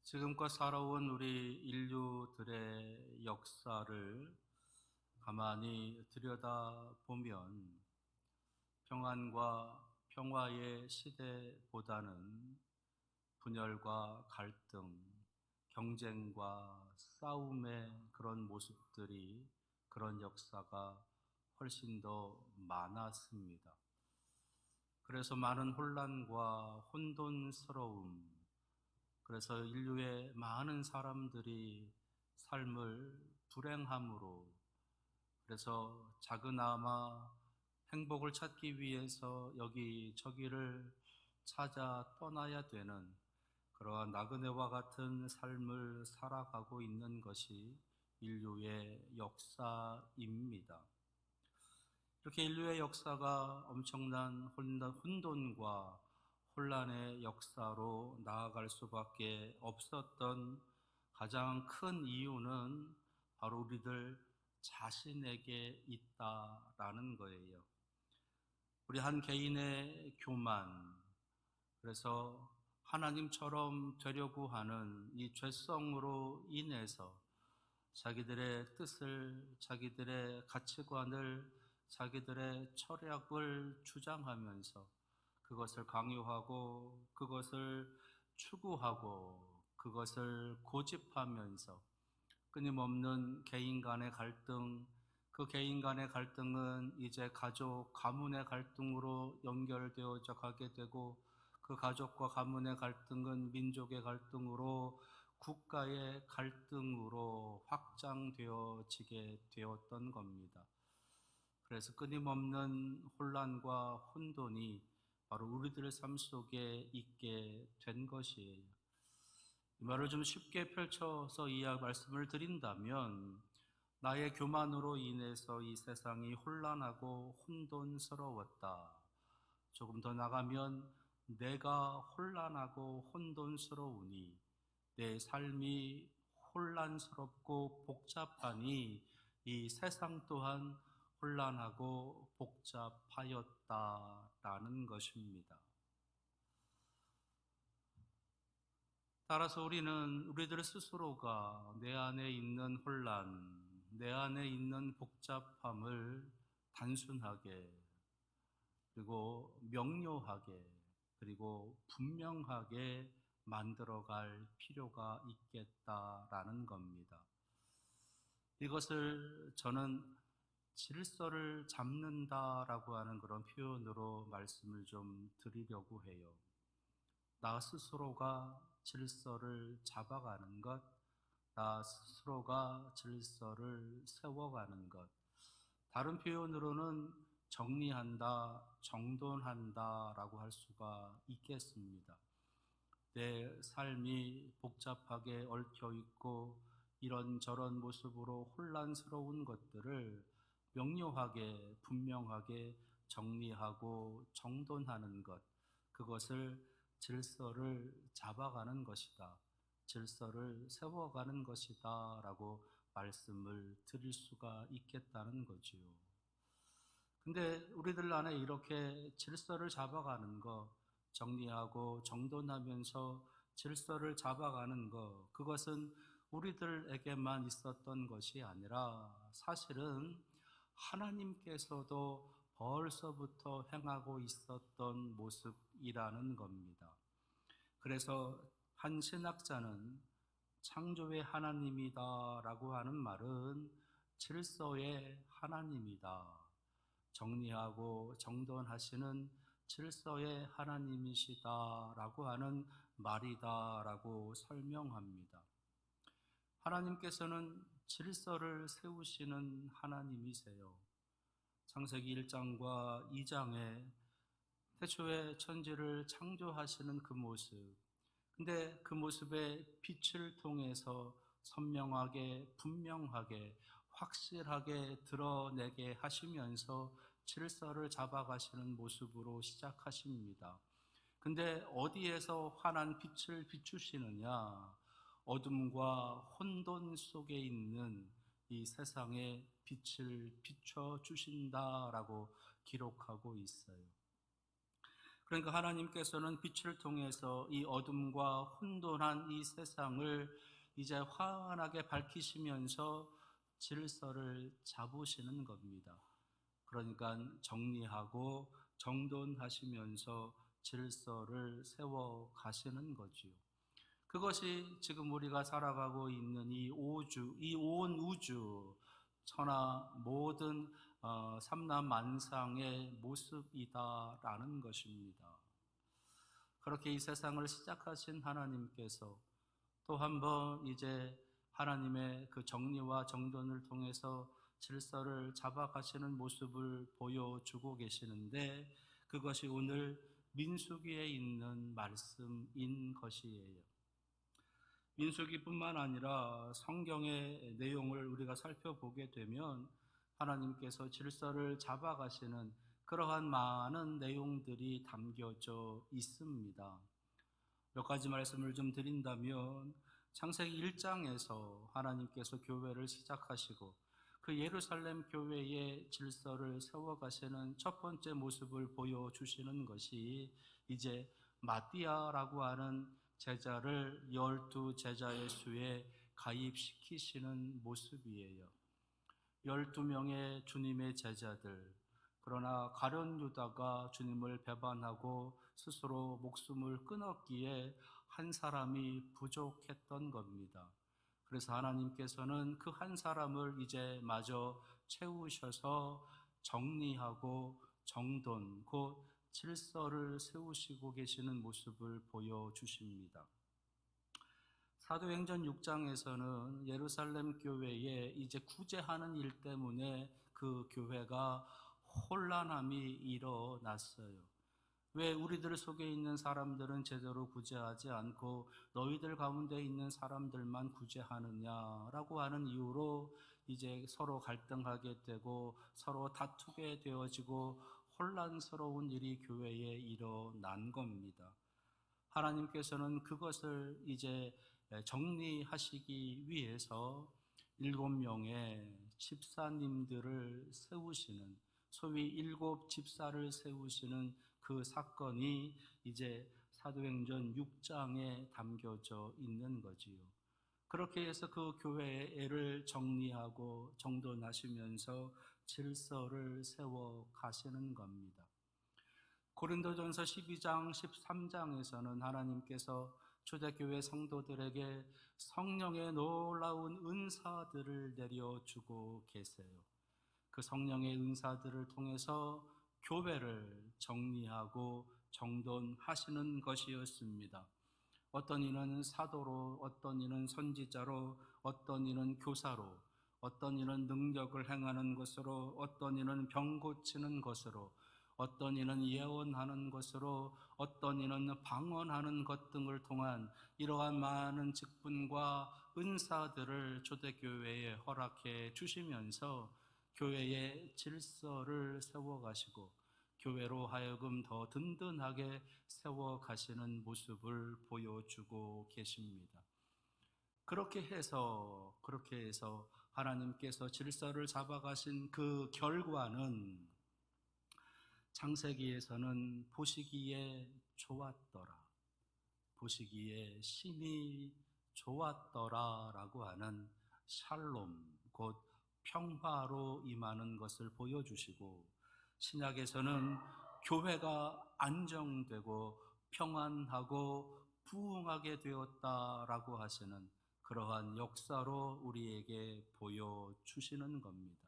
지금껏 살아온 우리 인류들의 역사를 가만히 들여다보면 평안과 평화의 시대보다는 분열과 갈등, 경쟁과 싸움의 그런 모습들이, 그런 역사가 훨씬 더 많았습니다. 그래서 많은 혼란과 혼돈스러움, 그래서 인류의 많은 사람들이 삶을 불행함으로, 그래서 작은아마 행복을 찾기 위해서 여기저기를 찾아 떠나야 되는 그러한 나그네와 같은 삶을 살아가고 있는 것이 인류의 역사입니다. 이렇게 인류의 역사가 엄청난 혼돈과 혼란의 역사로 나아갈 수밖에 없었던 가장 큰 이유는 바로 우리들 자신에게 있다라는 거예요. 우리 한 개인의 교만, 그래서 하나님처럼 되려고 하는 이 죄성으로 인해서 자기들의 뜻을, 자기들의 가치관을, 자기들의 철학을 주장하면서 그것을 강요하고 그것을 추구하고 그것을 고집하면서 끊임없는 개인 간의 갈등, 그 개인 간의 갈등은 이제 가족, 가문의 갈등으로 연결되어져 가게 되고, 그 가족과 가문의 갈등은 민족의 갈등으로, 국가의 갈등으로 확장되어지게 되었던 겁니다. 그래서 끊임없는 혼란과 혼돈이 바로 우리들의 삶 속에 있게 된 것이에요. 이 말을 좀 쉽게 펼쳐서 이 말씀을 드린다면, 나의 교만으로 인해서 이 세상이 혼란하고 혼돈스러웠다. 조금 더 나가면 내가 혼란하고 혼돈스러우니, 내 삶이 혼란스럽고 복잡하니 이 세상 또한 혼란하고 복잡하였다라는 것입니다. 따라서 우리는 우리들 스스로가 내 안에 있는 혼란, 내 안에 있는 복잡함을 단순하게, 그리고 명료하게, 그리고 분명하게 만들어갈 필요가 있겠다라는 겁니다. 이것을 저는 질서를 잡는다라고 하는 그런 표현으로 말씀을 좀 드리려고 해요. 나 스스로가 질서를 잡아가는 것, 나 스스로가 질서를 세워가는 것. 다른 표현으로는 정리한다, 정돈한다 라고 할 수가 있겠습니다. 내 삶이 복잡하게 얽혀 있고 이런저런 모습으로 혼란스러운 것들을 명료하게, 분명하게 정리하고 정돈하는 것, 그것을 질서를 잡아가는 것이다, 질서를 세워가는 것이다 라고 말씀을 드릴 수가 있겠다는 거지요. 근데 우리들 안에 이렇게 질서를 잡아가는 것, 정리하고 정돈하면서 질서를 잡아가는 것, 그것은 우리들에게만 있었던 것이 아니라 사실은 하나님께서도 벌써부터 행하고 있었던 모습이라는 겁니다. 그래서 한 신학자는 창조의 하나님이다라고 하는 말은 질서의 하나님이다, 정리하고 정돈하시는 질서의 하나님이시다라고 하는 말이다라고 설명합니다. 하나님께서는 질서를 세우시는 하나님이세요. 창세기 1장과 2장에 태초에 천지를 창조하시는 그 모습, 근데 그 모습의 빛을 통해서 선명하게, 분명하게, 확실하게 드러내게 하시면서 질서를 잡아가시는 모습으로 시작하십니다. 근데 어디에서 환한 빛을 비추시느냐? 어둠과 혼돈 속에 있는 이 세상에 빛을 비춰 주신다라고 기록하고 있어요. 그러니까 하나님께서는 빛을 통해서 이 어둠과 혼돈한 이 세상을 이제 환하게 밝히시면서 질서를 잡으시는 겁니다. 그러니까 정리하고 정돈하시면서 질서를 세워 가시는 거지요. 그것이 지금 우리가 살아가고 있는 이 온 우주, 천하 모든 삼라만상의 모습이다라는 것입니다. 그렇게 이 세상을 시작하신 하나님께서 또 한 번 이제 하나님의 그 정리와 정돈을 통해서 질서를 잡아가시는 모습을 보여주고 계시는데, 그것이 오늘 민수기에 있는 말씀인 것이에요. 민수기뿐만 아니라 성경의 내용을 우리가 살펴보게 되면 하나님께서 질서를 잡아가시는 그러한 많은 내용들이 담겨져 있습니다. 몇 가지 말씀을 좀 드린다면, 창세기 1장에서 하나님께서 교회를 시작하시고 그 예루살렘 교회의 질서를 세워가시는 첫 번째 모습을 보여주시는 것이 이제 마띠아라고 하는 제자를 12제자의 수에 가입시키시는 모습이에요. 12명의 주님의 제자들, 그러나 가룟 유다가 주님을 배반하고 스스로 목숨을 끊었기에 한 사람이 부족했던 겁니다. 그래서 하나님께서는 그 한 사람을 이제 마저 채우셔서 정리하고 정돈, 곧 질서를 세우시고 계시는 모습을 보여주십니다. 사도행전 6장에서는 예루살렘 교회에 이제 구제하는 일 때문에 그 교회가 혼란함이 일어났어요. 왜 우리들 속에 있는 사람들은 제대로 구제하지 않고 너희들 가운데 있는 사람들만 구제하느냐라고 하는 이유로 이제 서로 갈등하게 되고 서로 다투게 되어지고 혼란스러운 일이 교회에 일어난 겁니다. 하나님께서는 그것을 이제 정리하시기 위해서 7명의 집사님들을 세우시는, 소위 7집사를 세우시는 그 사건이 이제 사도행전 6장에 담겨져 있는 거지요. 그렇게 해서 그 교회를 정리하고 정돈하시면서 질서를 세워 가시는 겁니다. 고린도전서 12장 13장에서는 하나님께서 초대교회 성도들에게 성령의 놀라운 은사들을 내려주고 계세요. 그 성령의 은사들을 통해서 교회를 정리하고 정돈하시는 것이었습니다. 어떤 이는 사도로, 어떤 이는 선지자로, 어떤 이는 교사로, 어떤 이는 능력을 행하는 것으로, 어떤 이는 병 고치는 것으로, 어떤 이는 예언하는 것으로, 어떤 이는 방언하는 것 등을 통한 이러한 많은 직분과 은사들을 초대교회에 허락해 주시면서 교회의 질서를 세워가시고 교회로 하여금 더 든든하게 세워가시는 모습을 보여주고 계십니다. 그렇게 해서 하나님께서 질서를 잡아가신 그 결과는 창세기에서는 보시기에 좋았더라, 보시기에 심히 좋았더라 라고 하는 샬롬, 곧 평화로 임하는 것을 보여주시고, 신약에서는 교회가 안정되고 평안하고 부흥하게 되었다라고 하시는 그러한 역사로 우리에게 보여주시는 겁니다.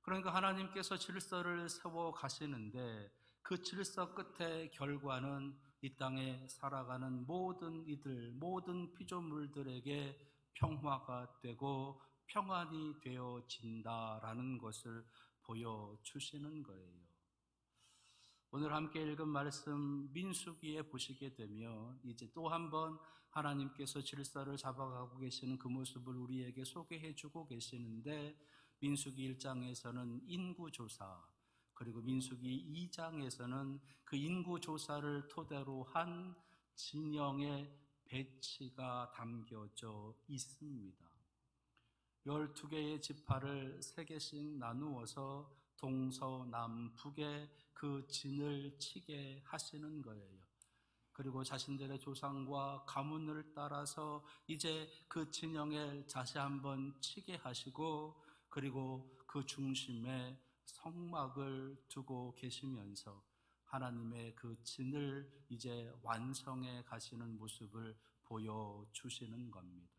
그러니까 하나님께서 질서를 세워 가시는데 그 질서 끝의 결과는 이 땅에 살아가는 모든 이들, 모든 피조물들에게 평화가 되고 평안이 되어진다라는 것을 보여주시는 거예요. 오늘 함께 읽은 말씀 민수기에 보시게 되면 이제 또 한 번 하나님께서 질서를 잡아가고 계시는 그 모습을 우리에게 소개해 주고 계시는데, 민수기 1장에서는 인구조사, 그리고 민수기 2장에서는 그 인구조사를 토대로 한 진영의 배치가 담겨져 있습니다. 12개의 지파를 3개씩 나누어서 동서남북에 그 진을 치게 하시는 거예요. 그리고 자신들의 조상과 가문을 따라서 이제 그 진영에 다시 한번 치게 하시고, 그리고 그 중심에 성막을 두고 계시면서 하나님의 그 진을 이제 완성해 가시는 모습을 보여주시는 겁니다.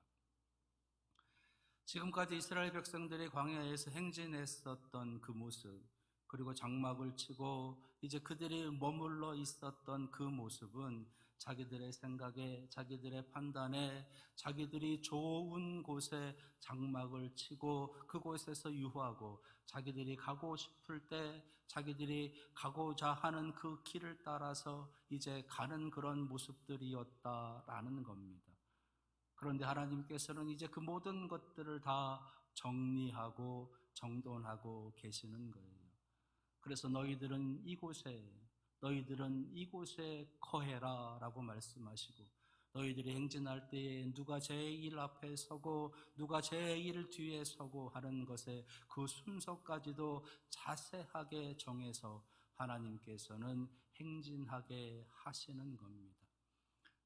지금까지 이스라엘 백성들이 광야에서 행진했었던 그 모습, 그리고 장막을 치고 이제 그들이 머물러 있었던 그 모습은 자기들의 생각에, 자기들의 판단에, 자기들이 좋은 곳에 장막을 치고 그곳에서 유하고, 자기들이 가고 싶을 때 자기들이 가고자 하는 그 길을 따라서 이제 가는 그런 모습들이었다라는 겁니다. 그런데 하나님께서는 이제 그 모든 것들을 다 정리하고 정돈하고 계시는 거예요. 그래서 너희들은 이곳에 거해라 라고 말씀하시고, 너희들이 행진할 때에 누가 제일 앞에 서고 누가 제일 뒤에 서고 하는 것에 그 순서까지도 자세하게 정해서 하나님께서는 행진하게 하시는 겁니다.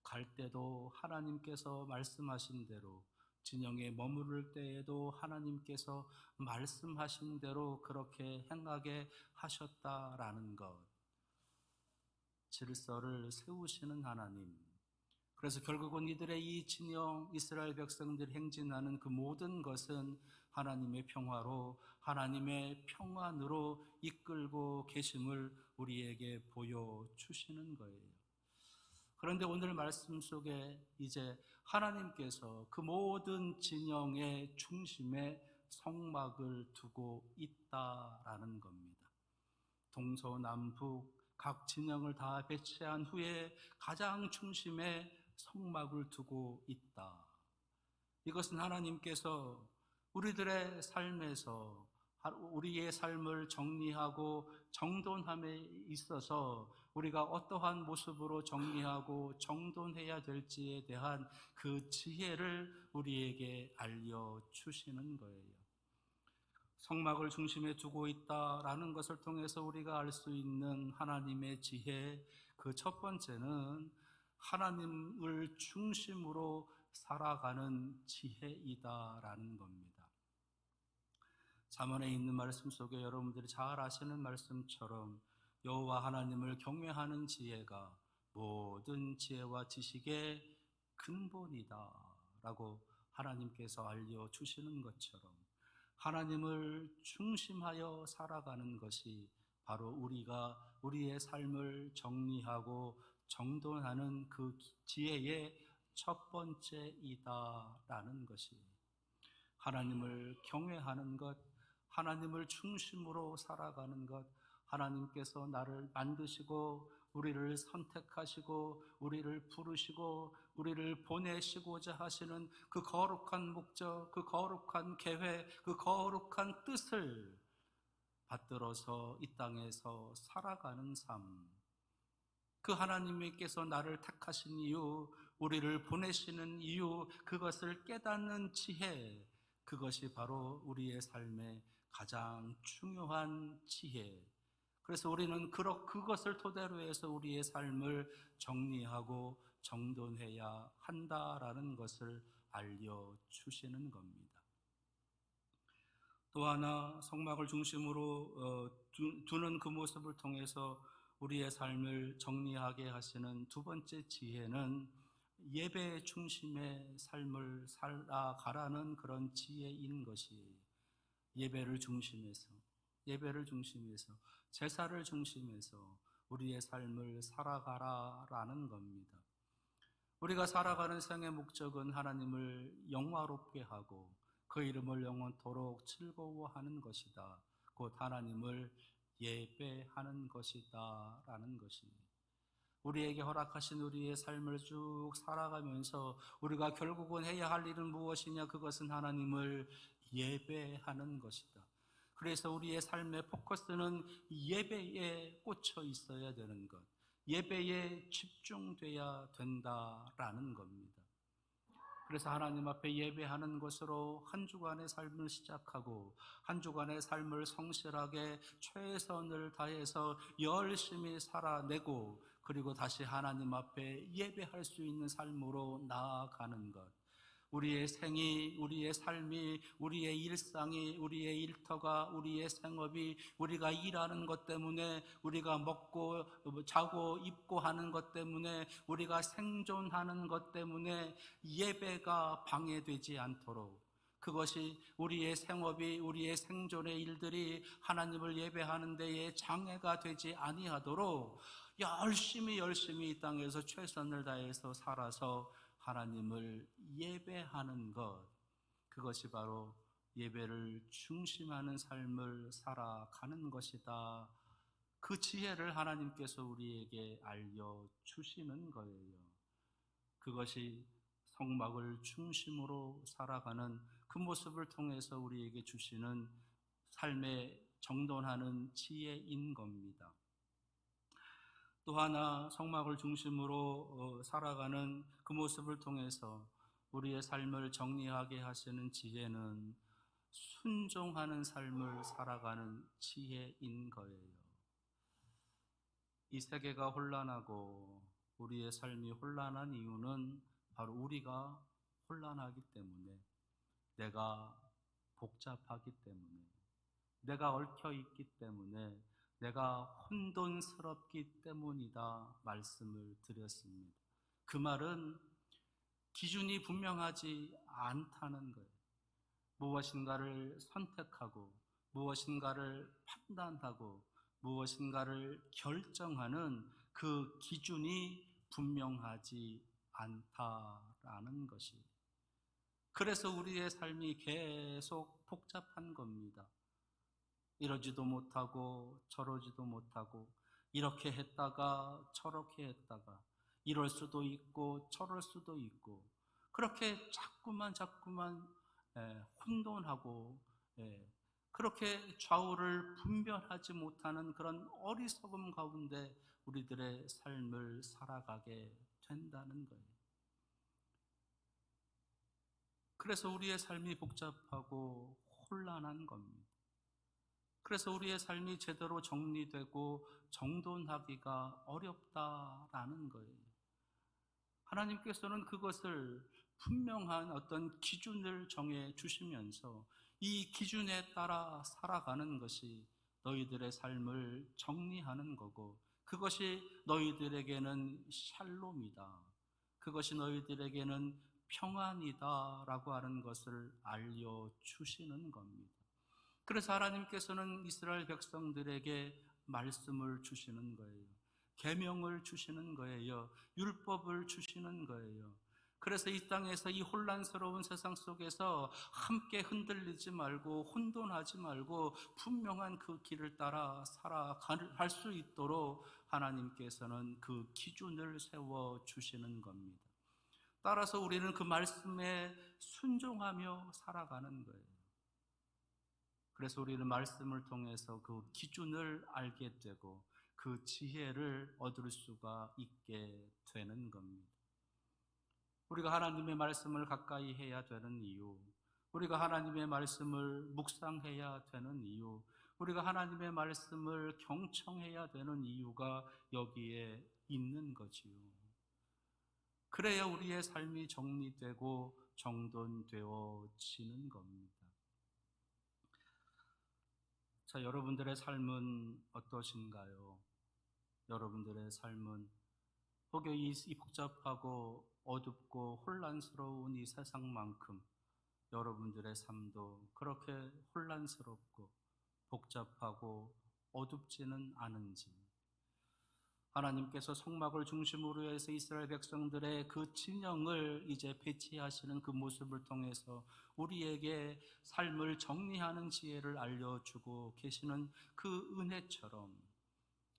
갈 때도 하나님께서 말씀하신 대로, 진영에 머무를 때에도 하나님께서 말씀하신 대로 그렇게 행하게 하셨다라는 것, 질서를 세우시는 하나님. 그래서 결국은 이들의 이 진영 이스라엘 백성들이 행진하는 그 모든 것은 하나님의 평화로, 하나님의 평안으로 이끌고 계심을 우리에게 보여주시는 거예요. 그런데 오늘 말씀 속에 이제 하나님께서 그 모든 진영의 중심에 성막을 두고 있다라는 겁니다. 동서남북 각 진영을 다 배치한 후에 가장 중심에 성막을 두고 있다. 이것은 하나님께서 우리들의 삶에서 우리의 삶을 정리하고 정돈함에 있어서 우리가 어떠한 모습으로 정리하고 정돈해야 될지에 대한 그 지혜를 우리에게 알려주시는 거예요. 성막을 중심에 두고 있다라는 것을 통해서 우리가 알 수 있는 하나님의 지혜, 그 첫 번째는 하나님을 중심으로 살아가는 지혜이다라는 겁니다. 잠언에 있는 말씀 속에 여러분들이 잘 아시는 말씀처럼 여호와 하나님을 경외하는 지혜가 모든 지혜와 지식의 근본이다 라고 하나님께서 알려주시는 것처럼, 하나님을 중심하여 살아가는 것이 바로 우리의 삶을 정리하고 정돈하는 그 지혜의 첫 번째이다라는 것이, 하나님을 경외하는 것, 하나님을 중심으로 살아가는 것, 하나님께서 나를 만드시고 우리를 선택하시고 우리를 부르시고 우리를 보내시고자 하시는 그 거룩한 목적, 그 거룩한 계획, 그 거룩한 뜻을 받들어서 이 땅에서 살아가는 삶, 그 하나님께서 나를 택하신 이유, 우리를 보내시는 이유, 그것을 깨닫는 지혜, 그것이 바로 우리의 삶의 가장 중요한 지혜. 그래서 우리는 그것을 토대로 해서 우리의 삶을 정리하고 정돈해야 한다라는 것을 알려주시는 겁니다. 또 하나 성막을 중심으로 두는 그 모습을 통해서 우리의 삶을 정리하게 하시는 두 번째 지혜는 예배 중심의 삶을 살아가라는 그런 지혜인 것이, 예배를 중심해서 제사를 중심해서 우리의 삶을 살아가라라는 겁니다. 우리가 살아가는 생의 목적은 하나님을 영화롭게 하고 그 이름을 영원토록 즐거워하는 것이다. 곧 하나님을 예배하는 것이다 라는 것입니다. 우리에게 허락하신 우리의 삶을 쭉 살아가면서 우리가 결국은 해야 할 일은 무엇이냐? 그것은 하나님을 예배하는 것이다. 그래서 우리의 삶의 포커스는 예배에 꽂혀 있어야 되는 것, 예배에 집중돼야 된다라는 겁니다. 그래서 하나님 앞에 예배하는 것으로 한 주간의 삶을 시작하고 한 주간의 삶을 성실하게 최선을 다해서 열심히 살아내고 그리고 다시 하나님 앞에 예배할 수 있는 삶으로 나아가는 것. 우리의 생이, 우리의 삶이, 우리의 일상이, 우리의 일터가, 우리의 생업이, 우리가 일하는 것 때문에, 우리가 먹고 자고 입고 하는 것 때문에, 우리가 생존하는 것 때문에 예배가 방해되지 않도록, 그것이 우리의 생업이, 우리의 생존의 일들이 하나님을 예배하는 데에 장애가 되지 아니하도록 열심히 이 땅에서 최선을 다해서 살아서 하나님을 예배하는 것, 그것이 바로 예배를 중심하는 삶을 살아가는 것이다. 그 지혜를 하나님께서 우리에게 알려주시는 거예요. 그것이 성막을 중심으로 살아가는 그 모습을 통해서 우리에게 주시는 삶의 정돈하는 지혜인 겁니다. 또 하나 성막을 중심으로 살아가는 그 모습을 통해서 우리의 삶을 정리하게 하시는 지혜는 순종하는 삶을 살아가는 지혜인 거예요. 이 세계가 혼란하고 우리의 삶이 혼란한 이유는 바로 우리가 혼란하기 때문에, 내가 복잡하기 때문에, 내가 얽혀 있기 때문에, 내가 혼돈스럽기 때문이다 말씀을 드렸습니다. 그 말은 기준이 분명하지 않다는 거예요. 무엇인가를 선택하고 무엇인가를 판단하고 무엇인가를 결정하는 그 기준이 분명하지 않다라는 것이, 그래서 우리의 삶이 계속 복잡한 겁니다. 이러지도 못하고 저러지도 못하고, 이렇게 했다가 저렇게 했다가, 이럴 수도 있고 저럴 수도 있고, 그렇게 자꾸만 혼돈하고, 그렇게 좌우를 분별하지 못하는 그런 어리석음 가운데 우리들의 삶을 살아가게 된다는 거예요. 그래서 우리의 삶이 복잡하고 혼란한 겁니다. 그래서 우리의 삶이 제대로 정리되고 정돈하기가 어렵다라는 거예요. 하나님께서는 그것을 분명한 어떤 기준을 정해 주시면서 이 기준에 따라 살아가는 것이 너희들의 삶을 정리하는 거고, 그것이 너희들에게는 샬롬이다, 그것이 너희들에게는 평안이다 라고 하는 것을 알려주시는 겁니다. 그래서 하나님께서는 이스라엘 백성들에게 말씀을 주시는 거예요. 계명을 주시는 거예요. 율법을 주시는 거예요. 그래서 이 땅에서 이 혼란스러운 세상 속에서 함께 흔들리지 말고 혼돈하지 말고 분명한 그 길을 따라 살아갈 수 있도록 하나님께서는 그 기준을 세워 주시는 겁니다. 따라서 우리는 그 말씀에 순종하며 살아가는 거예요. 그래서 우리는 말씀을 통해서 그 기준을 알게 되고 그 지혜를 얻을 수가 있게 되는 겁니다. 우리가 하나님의 말씀을 가까이 해야 되는 이유, 우리가 하나님의 말씀을 묵상해야 되는 이유, 우리가 하나님의 말씀을 경청해야 되는 이유가 여기에 있는 거지요. 그래야 우리의 삶이 정리되고 정돈되어지는 겁니다. 자, 여러분들의 삶은 어떠신가요? 여러분들의 삶은 혹여 이 복잡하고 어둡고 혼란스러운 이 세상만큼 여러분들의 삶도 그렇게 혼란스럽고 복잡하고 어둡지는 않은지, 하나님께서 성막을 중심으로 해서 이스라엘 백성들의 그 진영을 이제 배치하시는 그 모습을 통해서 우리에게 삶을 정리하는 지혜를 알려주고 계시는 그 은혜처럼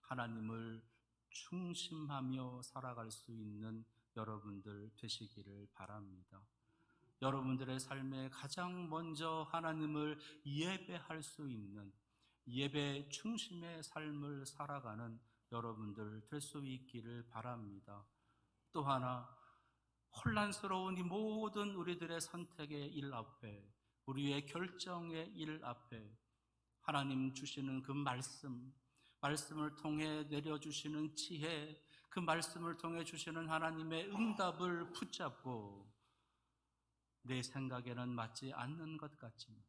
하나님을 중심하며 살아갈 수 있는 여러분들 되시기를 바랍니다. 여러분들의 삶에 가장 먼저 하나님을 예배할 수 있는 예배 중심의 삶을 살아가는 여러분들 될 수 있기를 바랍니다. 또 하나, 혼란스러운 이 모든 우리들의 선택의 일 앞에, 우리의 결정의 일 앞에 하나님 주시는 그 말씀을 통해 내려주시는 지혜, 그 말씀을 통해 주시는 하나님의 응답을 붙잡고 내 생각에는 맞지 않는 것 같지만,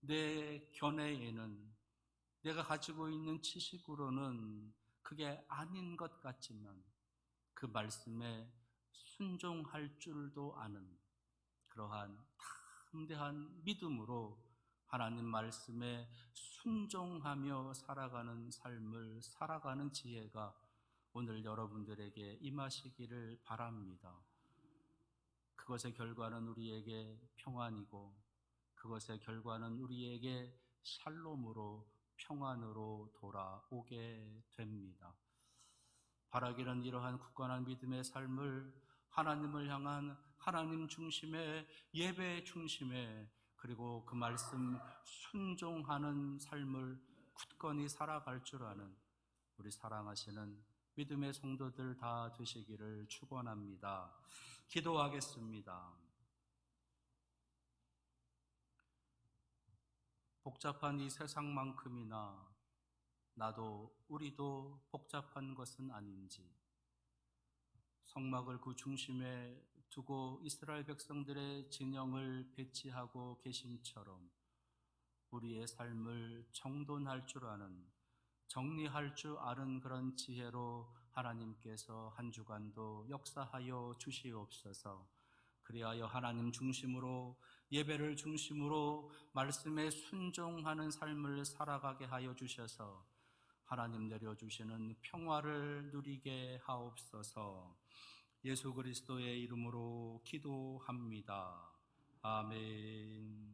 내 견해에는, 내가 가지고 있는 지식으로는 그게 아닌 것 같지만 그 말씀에 순종할 줄도 아는 그러한 담대한 믿음으로 하나님 말씀에 순종하며 살아가는 삶을 살아가는 지혜가 오늘 여러분들에게 임하시기를 바랍니다. 그것의 결과는 우리에게 평안이고, 그것의 결과는 우리에게 샬롬으로, 평안으로 돌아오게 됩니다. 바라기는 이러한 굳건한 믿음의 삶을 하나님을 향한 하나님 중심의 예배 중심의, 그리고 그 말씀 순종하는 삶을 굳건히 살아갈 줄 아는 우리 사랑하시는 믿음의 성도들 다 되시기를 축원합니다. 기도하겠습니다. 복잡한 이 세상만큼이나 우리도 복잡한 것은 아닌지, 성막을 그 중심에 두고 이스라엘 백성들의 진영을 배치하고 계심처럼 우리의 삶을 정돈할 줄 아는, 정리할 줄 아는 그런 지혜로 하나님께서 한 주간도 역사하여 주시옵소서. 그리하여 하나님 중심으로, 예배를 중심으로 말씀에 순종하는 삶을 살아가게 하여 주셔서 하나님 내려주시는 평화를 누리게 하옵소서. 예수 그리스도의 이름으로 기도합니다. 아멘.